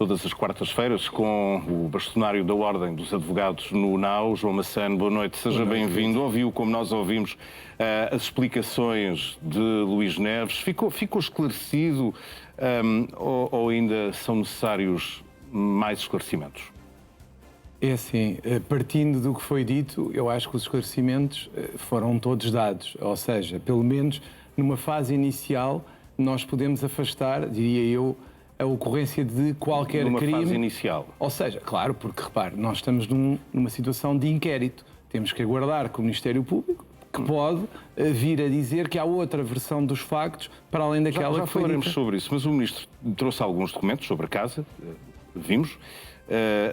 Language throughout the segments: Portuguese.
todas as quartas-feiras com o bastonário da Ordem dos Advogados no UNAU, João Massano. Boa noite, seja bem-vindo. Ouviu, como nós ouvimos, as explicações de Luís Neves. Ficou esclarecido ou ainda são necessários mais esclarecimentos? É assim, partindo do que foi dito, eu acho que os esclarecimentos foram todos dados. Ou seja, pelo menos numa fase inicial, nós podemos afastar, diria eu, a ocorrência de qualquer crime. Numa fase inicial? Ou seja, claro, porque, repare, nós estamos numa situação de inquérito. Temos que aguardar que o Ministério Público, que pode vir a dizer que há outra versão dos factos, para além daquela já que foi falaremos dita. sobre isso, mas o Ministro trouxe alguns documentos sobre a casa, vimos.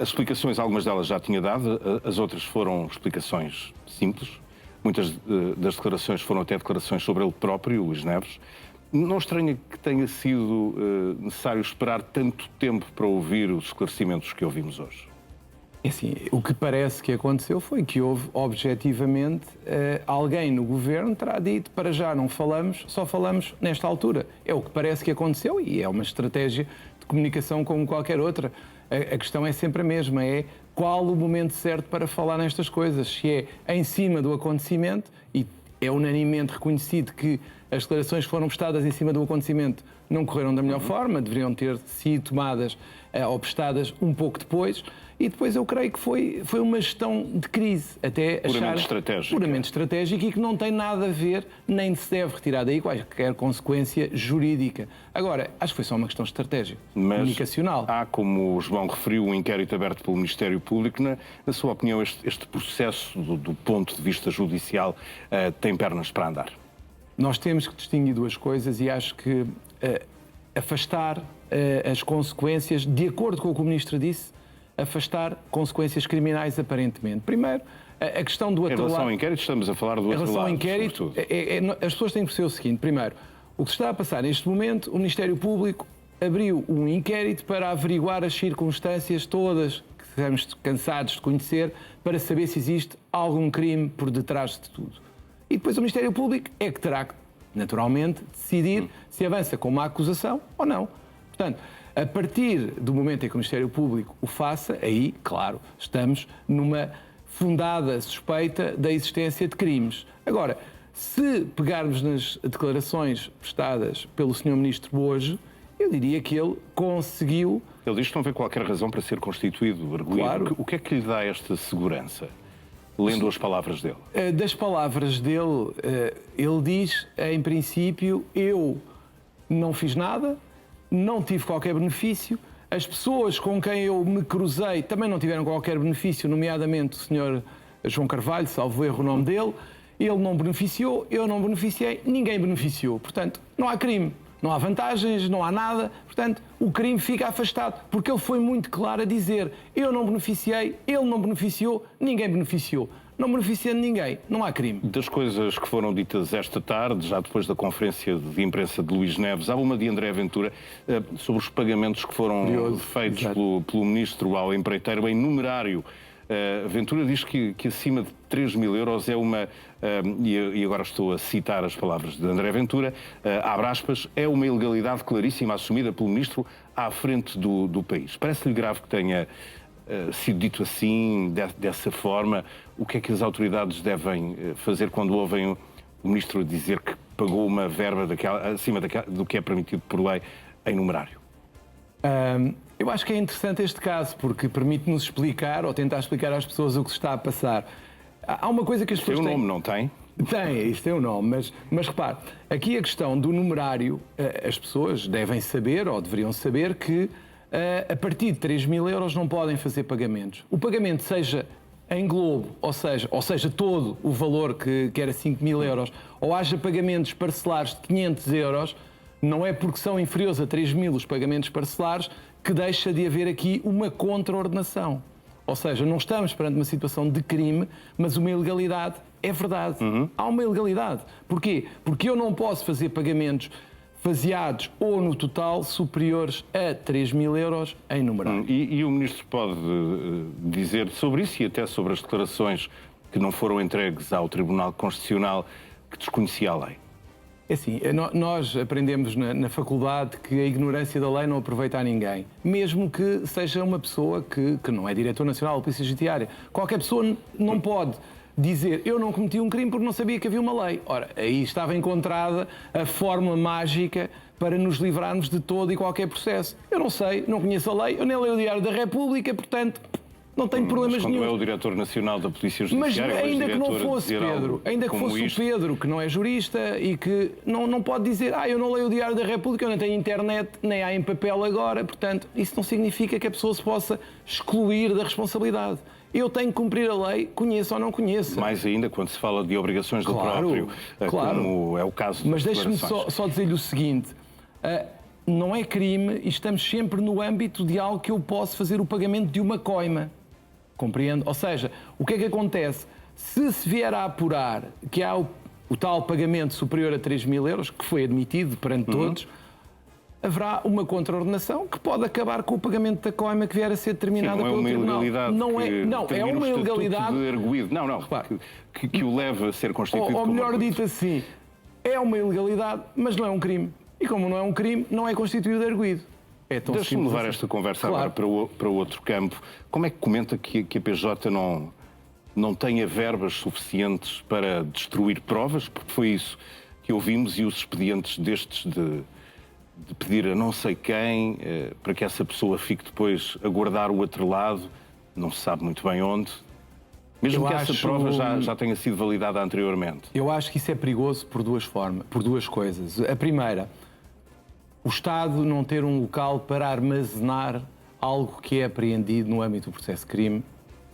As explicações, algumas delas já tinha dado, as outras foram explicações simples. Muitas das declarações foram até declarações sobre ele próprio, Luís Neves. Não estranha que tenha sido necessário esperar tanto tempo para ouvir os esclarecimentos que ouvimos hoje? É assim, o que parece que aconteceu foi que houve, objetivamente, alguém no Governo terá dito, para já não falamos, só falamos nesta altura. É o que parece que aconteceu e é uma estratégia de comunicação como qualquer outra. A questão é sempre a mesma, é qual o momento certo para falar nestas coisas. Se é em cima do acontecimento, e é unanimemente reconhecido que as declarações que foram prestadas em cima do acontecimento não correram da melhor forma, deveriam ter sido tomadas ou prestadas um pouco depois. E depois eu creio que foi uma gestão de crise, até puramente estratégica. Puramente estratégica e que não tem nada a ver, nem se deve retirar daí qualquer consequência jurídica. Agora, acho que foi só uma questão de estratégia comunicacional. Há, como o João referiu, um inquérito aberto pelo Ministério Público. Na sua opinião, este processo, do ponto de vista judicial, tem pernas para andar? Nós temos que distinguir duas coisas e acho que afastar as consequências, de acordo com o que o Ministro disse, afastar consequências criminais aparentemente. Primeiro, a questão do outro lado... Em relação ao inquérito, estamos a falar do outro lado. Em relação ao inquérito, as pessoas têm que perceber o seguinte. Primeiro, o que se está a passar neste momento, o Ministério Público abriu um inquérito para averiguar as circunstâncias todas que estamos cansados de conhecer, para saber se existe algum crime por detrás de tudo. E depois o Ministério Público é que terá que, naturalmente, decidir se avança com uma acusação ou não. Portanto, a partir do momento em que o Ministério Público o faça, aí, claro, estamos numa fundada suspeita da existência de crimes. Agora, se pegarmos nas declarações prestadas pelo Sr. Ministro hoje, eu diria que ele conseguiu... Ele diz que não vê qualquer razão para ser constituído arguido. Claro. O que é que lhe dá esta segurança, lendo as palavras dele? Das palavras dele, ele diz, em princípio, eu não fiz nada, não tive qualquer benefício, as pessoas com quem eu me cruzei também não tiveram qualquer benefício, nomeadamente o Sr. João Carvalho, salvo erro o nome dele, ele não beneficiou, eu não beneficiei, ninguém beneficiou. Portanto, não há crime, não há vantagens, não há nada, portanto, o crime fica afastado, porque ele foi muito claro a dizer, eu não beneficiei, ele não beneficiou, ninguém beneficiou. Não beneficiando ninguém, não há crime. Das coisas que foram ditas esta tarde, já depois da conferência de imprensa de Luís Neves, há uma de André Ventura sobre os pagamentos que foram feitos pelo Ministro ao empreiteiro em numerário. Ventura diz que acima de 3 mil euros é uma, e agora estou a citar as palavras de André Ventura, abre aspas, é uma ilegalidade claríssima assumida pelo Ministro à frente do país. Parece-lhe grave que tenha sido dito assim, dessa forma. O que é que as autoridades devem fazer quando ouvem o Ministro dizer que pagou uma verba acima do que é permitido por lei em numerário? Eu acho que é interessante este caso, porque permite-nos explicar, ou tentar explicar às pessoas o que se está a passar. Há uma coisa que as pessoas têm... Tem um nome, não tem? Tem, isso tem um nome, mas repare, aqui a questão do numerário, as pessoas devem saber, ou deveriam saber, que a partir de 3 mil euros não podem fazer pagamentos. O pagamento seja em globo, ou seja todo o valor que era 5 mil euros, ou haja pagamentos parcelares de 500 euros, não é porque são inferiores a 3 mil os pagamentos parcelares que deixa de haver aqui uma contraordenação. Ou seja, não estamos perante uma situação de crime, mas uma ilegalidade é verdade. Há uma ilegalidade. Porquê? Porque eu não posso fazer pagamentos faseados ou no total superiores a 3 mil euros em numerário. E o Ministro pode dizer sobre isso e até sobre as declarações que não foram entregues ao Tribunal Constitucional que desconhecia a lei? É assim, nós aprendemos na faculdade que a ignorância da lei não aproveita a ninguém. Mesmo que seja uma pessoa que não é diretor nacional da Polícia Judiciária. Qualquer pessoa não pode dizer eu não cometi um crime porque não sabia que havia uma lei. Ora, aí estava encontrada a fórmula mágica para nos livrarmos de todo e qualquer processo. Eu não sei, não conheço a lei, eu nem leio o Diário da República, portanto... não tenho problemas nenhum. Mas quando é o diretor nacional da Polícia Judiciária... Mas ainda que não fosse Pedro, ainda que fosse o Pedro, que não é jurista e que não pode dizer eu não leio o Diário da República, eu não tenho internet, nem há em papel agora, portanto, isso não significa que a pessoa se possa excluir da responsabilidade. Eu tenho que cumprir a lei, conheça ou não conheça. Mais ainda quando se fala de obrigações do próprio, como é o caso das Mas deixe-me só dizer-lhe o seguinte... não é crime e estamos sempre no âmbito de algo que eu posso fazer o pagamento de uma coima. Compreendo? Ou seja, o que é que acontece? Se vier a apurar que há o tal pagamento superior a 3.000 euros, que foi admitido perante todos, haverá uma contraordenação que pode acabar com o pagamento da coima que vier a ser determinada pelo Tribunal. Não é uma ilegalidade de arguido. Que o leva a ser constituído ou melhor dito assim, é uma ilegalidade, mas não é um crime. E como não é um crime, não é constituído de arguido. Deixa-me levar esta conversa agora para outro campo. Como é que comenta que a PJ não tenha verbas suficientes para destruir provas? Porque foi isso que ouvimos e os expedientes destes de pedir a não sei quem para que essa pessoa fique depois a guardar o atrelado, não se sabe muito bem onde. Mesmo que essa prova já tenha sido validada anteriormente. Eu acho que isso é perigoso por duas coisas. A primeira... o Estado não ter um local para armazenar algo que é apreendido no âmbito do processo de crime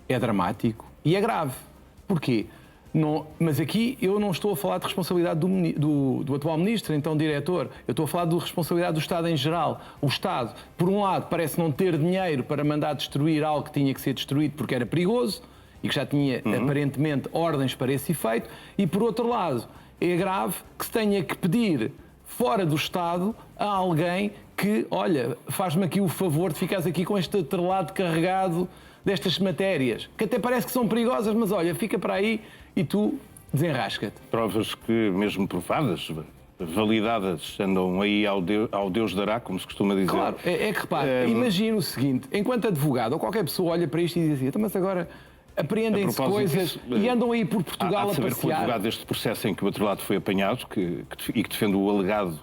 é dramático e é grave. Porquê? Mas aqui eu não estou a falar de responsabilidade do atual Ministro, então Diretor. Eu estou a falar de responsabilidade do Estado em geral. O Estado, por um lado, parece não ter dinheiro para mandar destruir algo que tinha que ser destruído porque era perigoso e que já tinha, aparentemente, ordens para esse efeito. E, por outro lado, é grave que se tenha que pedir fora do Estado a alguém que, olha, faz-me aqui o favor de ficares aqui com este atrelado carregado destas matérias, que até parece que são perigosas, mas olha, fica para aí e tu desenrasca-te. Provas que, mesmo provadas, validadas, andam aí ao Deus dará, como se costuma dizer. Claro, é que repare, imagina o seguinte, enquanto advogado, ou qualquer pessoa olha para isto e diz assim, mas agora... apreendem-se coisas e andam aí por Portugal a passear. Que o advogado deste processo em que o atrelado foi apanhado e que defende o alegado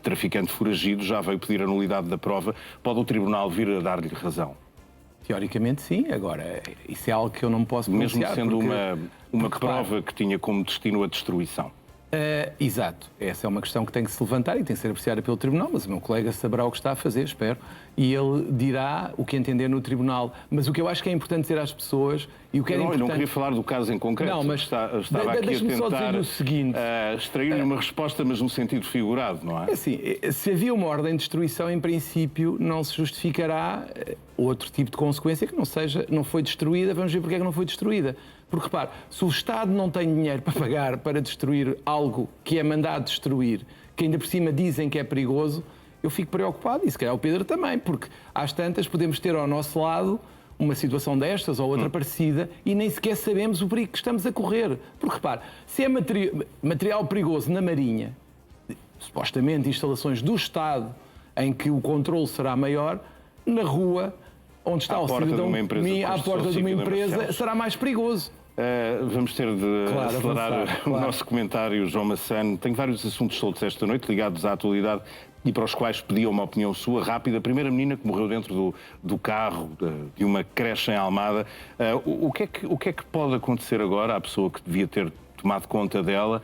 traficante foragido já veio pedir a nulidade da prova, pode o Tribunal vir a dar-lhe razão? Teoricamente sim, agora isso é algo que eu não posso pronunciar. Mesmo sendo uma prova que tinha como destino a destruição. Exato, essa é uma questão que tem que se levantar e tem que ser apreciada pelo Tribunal, mas o meu colega saberá o que está a fazer, espero, e ele dirá o que entender no Tribunal. Mas o que eu acho que é importante dizer às pessoas e o que é importante... Eu não queria falar do caso em concreto, não, mas estava aqui a tentar extrair uma resposta, mas no sentido figurado, não é? Assim, se havia uma ordem de destruição, em princípio, não se justificará outro tipo de consequência que não foi destruída, vamos ver porque é que não foi destruída. Porque, repare, se o Estado não tem dinheiro para pagar para destruir algo que é mandado destruir, que ainda por cima dizem que é perigoso, eu fico preocupado, e se calhar o Pedro também, porque às tantas podemos ter ao nosso lado uma situação destas ou outra parecida e nem sequer sabemos o perigo que estamos a correr. Porque, repare, se é material perigoso na Marinha, supostamente instalações do Estado em que o controle será maior, na rua, onde está o cidadão, à porta de uma empresa, será mais perigoso. Vamos ter de acelerar o nosso comentário, João Massano. Tenho vários assuntos soltos esta noite ligados à atualidade e para os quais pedia uma opinião sua rápida. A primeira menina que morreu dentro do carro de uma creche em Almada. O que é que pode acontecer agora à pessoa que devia ter tomado conta dela?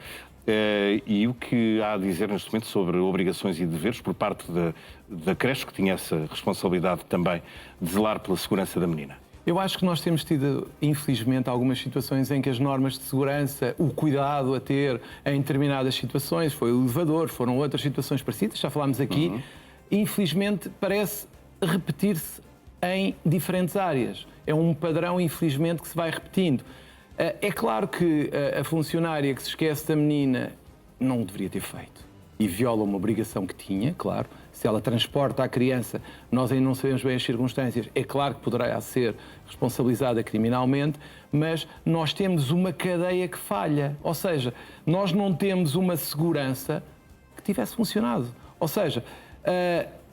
E o que há a dizer neste momento sobre obrigações e deveres por parte da creche, que tinha essa responsabilidade também de zelar pela segurança da menina? Eu acho que nós temos tido, infelizmente, algumas situações em que as normas de segurança, o cuidado a ter em determinadas situações, foi o elevador, foram outras situações parecidas, já falámos aqui, infelizmente parece repetir-se em diferentes áreas. É um padrão, infelizmente, que se vai repetindo. É claro que a funcionária que se esquece da menina não o deveria ter feito. e viola uma obrigação que tinha, claro. Se ela transporta a criança, nós ainda não sabemos bem as circunstâncias, é claro que poderá ser responsabilizada criminalmente, mas nós temos uma cadeia que falha. Ou seja, nós não temos uma segurança que tivesse funcionado. Ou seja,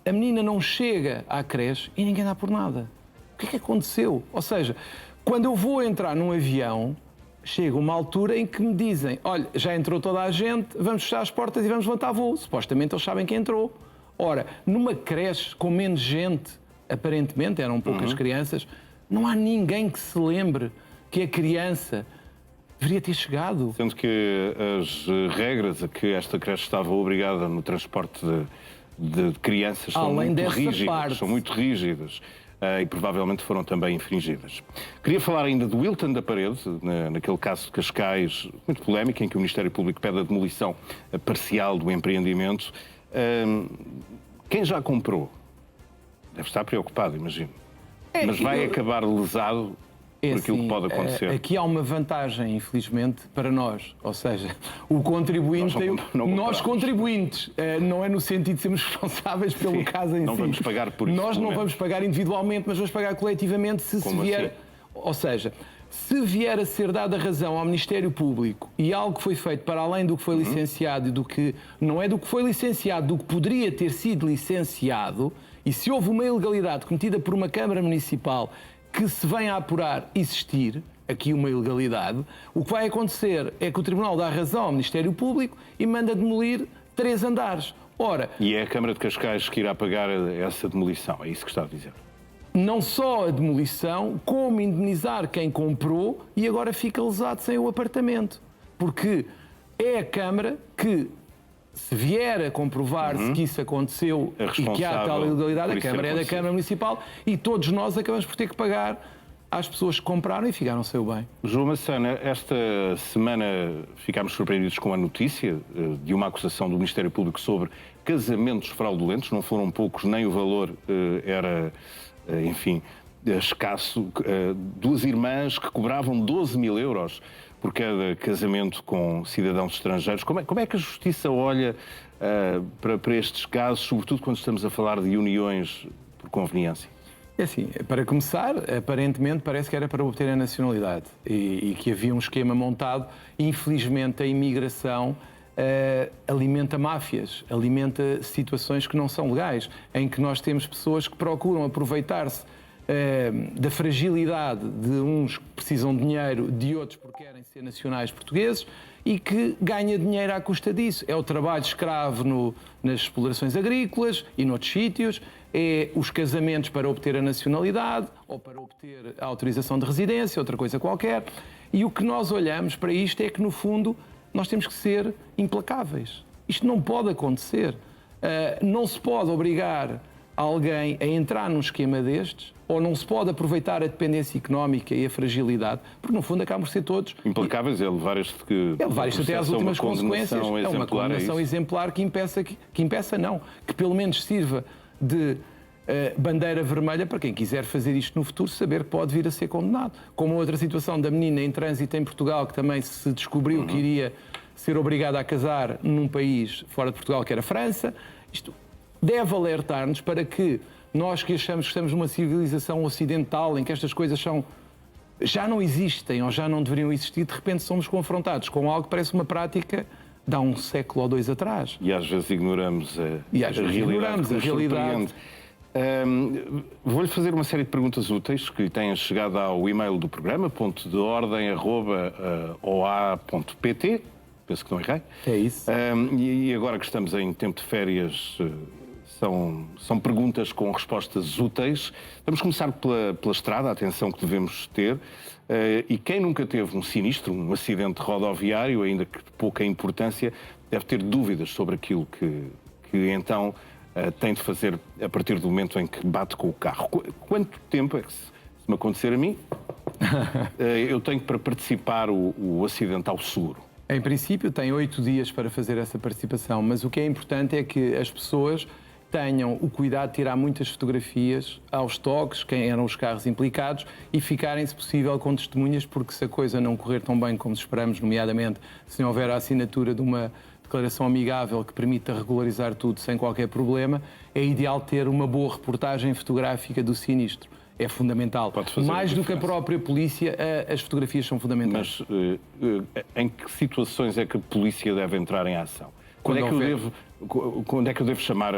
a menina não chega à creche e ninguém dá por nada. O que é que aconteceu? Ou seja, quando eu vou entrar num avião, chega uma altura em que me dizem: olha, já entrou toda a gente, vamos fechar as portas e vamos levantar voo. Supostamente eles sabem que entrou. Ora, numa creche com menos gente, aparentemente eram poucas crianças, não há ninguém que se lembre que a criança deveria ter chegado. Sendo que as regras a que esta creche estava obrigada no transporte de crianças são muito rígidas. E provavelmente foram também infringidas. Queria falar ainda do Wilton da Parede, naquele caso de Cascais, muito polémico, em que o Ministério Público pede a demolição parcial do empreendimento. Quem já comprou deve estar preocupado, imagino. Mas vai acabar lesado por aquilo que pode acontecer. Aqui há uma vantagem, infelizmente, para nós. Ou seja, o contribuinte... Nós contribuintes, não é no sentido de sermos responsáveis pelo caso em si. Não vamos pagar por isso. Nós não vamos pagar individualmente, mas vamos pagar coletivamente se vier... Assim? Ou seja, se vier a ser dada razão ao Ministério Público e algo que foi feito para além do que foi licenciado e do que... Não é do que foi licenciado, do que poderia ter sido licenciado, e se houve uma ilegalidade cometida por uma Câmara Municipal que se vem a apurar existir, aqui uma ilegalidade, o que vai acontecer é que o Tribunal dá razão ao Ministério Público e manda demolir 3 andares. Ora... E é a Câmara de Cascais que irá pagar essa demolição, é isso que está a dizer? Não só a demolição, como indemnizar quem comprou e agora fica lesado sem o apartamento. Porque é a Câmara que, se vier a comprovar-se que isso aconteceu e que há tal ilegalidade, a Câmara é da Câmara Municipal e todos nós acabamos por ter que pagar às pessoas que compraram e ficaram sem o bem. João Massana, esta semana ficámos surpreendidos com a notícia de uma acusação do Ministério Público sobre casamentos fraudulentos. Não foram poucos, nem o valor era, enfim, escasso. 2 irmãs que cobravam 12 mil euros por cada casamento com cidadãos estrangeiros. Como é que a Justiça olha para estes casos, sobretudo quando estamos a falar de uniões por conveniência? É assim, para começar, aparentemente parece que era para obter a nacionalidade e que havia um esquema montado. Infelizmente, a imigração alimenta máfias, alimenta situações que não são legais, em que nós temos pessoas que procuram aproveitar-se da fragilidade de uns que precisam de dinheiro, de outros porque querem ser nacionais portugueses e que ganha dinheiro à custa disso. É o trabalho escravo nas explorações agrícolas e noutros sítios, é os casamentos para obter a nacionalidade ou para obter a autorização de residência, outra coisa qualquer. E o que nós olhamos para isto é que, no fundo, nós temos que ser implacáveis. Isto não pode acontecer. Não se pode obrigar alguém a entrar num esquema destes, ou não se pode aproveitar a dependência económica e a fragilidade, porque no fundo acabam por ser todos... Implacáveis é levar isto até às últimas consequências. É uma condenação exemplar que pelo menos sirva de bandeira vermelha para quem quiser fazer isto no futuro, saber que pode vir a ser condenado. Como a outra situação da menina em trânsito em Portugal, que também se descobriu que iria ser obrigada a casar num país fora de Portugal, que era a França. Isto deve alertar-nos para que nós que achamos que estamos numa civilização ocidental em que estas coisas já não existem ou já não deveriam existir, de repente somos confrontados com algo que parece uma prática de há 1 século ou 2 atrás. E às vezes ignoramos a realidade. Vou-lhe fazer uma série de perguntas úteis que lhe têm chegado ao e-mail do programa, pontodeordem@oa.pt. Penso que não errei. É isso. E agora que estamos em tempo de férias, são perguntas com respostas úteis. Vamos começar pela estrada, a atenção que devemos ter. E quem nunca teve um sinistro, um acidente rodoviário, ainda que de pouca importância, deve ter dúvidas sobre aquilo que então tem de fazer a partir do momento em que bate com o carro. Quanto tempo é que, se me acontecer a mim, eu tenho para participar o acidente ao seguro? Em princípio, tem 8 dias para fazer essa participação, mas o que é importante é que as pessoas tenham o cuidado de tirar muitas fotografias aos toques, quem eram os carros implicados, e ficarem, se possível, com testemunhas, porque se a coisa não correr tão bem como esperamos, nomeadamente se não houver a assinatura de declaração amigável que permita regularizar tudo sem qualquer problema, é ideal ter uma boa reportagem fotográfica do sinistro. É fundamental. Mais do que a própria polícia, as fotografias são fundamentais. Mas em que situações é que a polícia deve entrar em ação? Quando é que eu devo chamar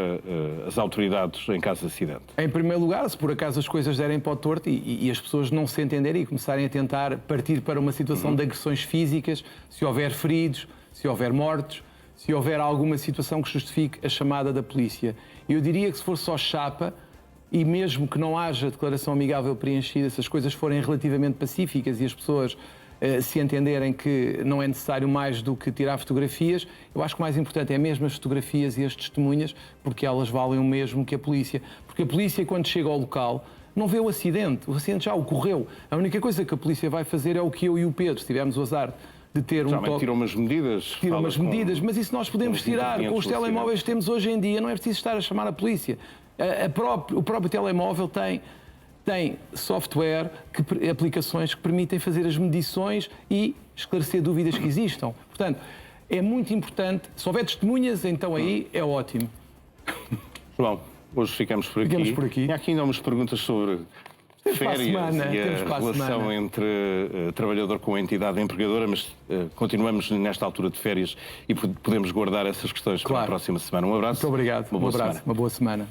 as autoridades em caso de acidente? Em primeiro lugar, se por acaso as coisas derem para o torto e as pessoas não se entenderem e começarem a tentar partir para uma situação de agressões físicas, se houver feridos, se houver mortos, se houver alguma situação que justifique a chamada da polícia. Eu diria que se for só chapa, e mesmo que não haja declaração amigável preenchida, se as coisas forem relativamente pacíficas e as pessoas se entenderem que não é necessário mais do que tirar fotografias, eu acho que o mais importante é mesmo as fotografias e as testemunhas, porque elas valem o mesmo que a polícia. Porque a polícia, quando chega ao local, não vê o acidente já ocorreu. A única coisa que a polícia vai fazer é o que eu e o Pedro, se tivermos o azar de ter um toque... Tiram umas medidas. Tiram umas medidas, mas isso nós podemos tirar. Com os telemóveis que temos hoje em dia, não é preciso estar a chamar a polícia. O próprio telemóvel tem software, aplicações que permitem fazer as medições e esclarecer dúvidas que existam. Portanto, é muito importante. Se houver testemunhas, então aí é ótimo. João, hoje ficamos por aqui. Ficamos por aqui. E há aqui ainda umas perguntas sobre férias e a relação entre trabalhador com a entidade empregadora, mas continuamos nesta altura de férias e podemos guardar essas questões para a próxima semana. Um abraço. Muito obrigado. Uma boa semana.